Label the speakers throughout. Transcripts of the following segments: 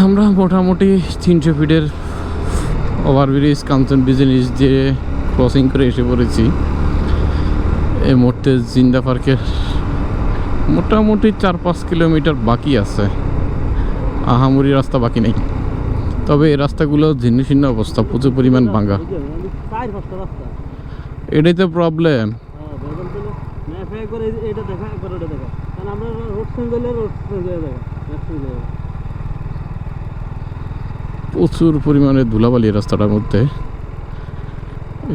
Speaker 1: আমরা মোটামুটি 300 ফিটের ওভারব্রিজ কাঞ্চন ব্রিজ দিয়ে ক্রসিং করে এসে পড়েছি। এই মুহূর্তে জিন্দা পার্কের মোটামুটি 4-5 কিলোমিটার বাকি আছে, আহামরি রাস্তা বাকি নেই। তবে এই রাস্তাগুলো ছিন্ন ছিন্ন অবস্থা, প্রচুর পরিমাণ ভাঙা। এটাই তো প্রবলেম। প্রচুর পরিমাণে ধুলাবালি রাস্তাটার মধ্যে,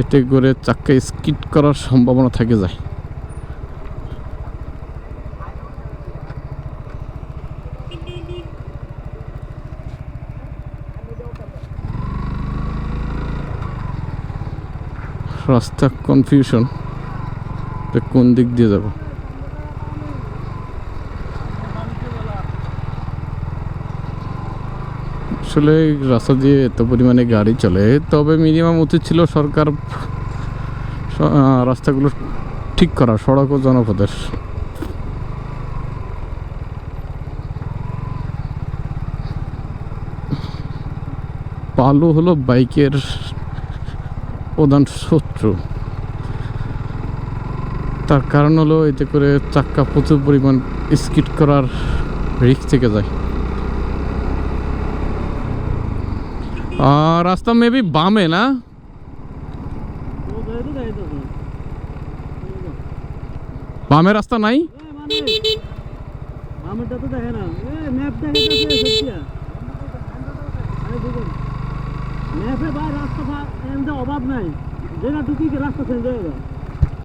Speaker 1: এতে করে চাক্কা স্কিড করার সম্ভাবনা থেকে যায়। রাস্তা কনফিউশন, কোন দিক দিয়ে যাব। আসলে রাস্তা দিয়ে এত পরিমাণে গাড়ি চলে, তবে মিনিমাম উচিত ছিল সরকার রাস্তাগুলো ঠিক করা, সড়ক ও জনপথের। বালু হলো বাইকের প্রধান শত্রু। তার কারণ হলো এতে করে চাক্কা প্রচুর পরিমাণ স্কিড করার রিস্ক থেকে যায়। রাস্তা মেবি বামে না, বামে রাস্তা নাই।
Speaker 2: অভাব নাই, যেটা ঢুকি রাস্তা চেঞ্জ হয়ে যায়।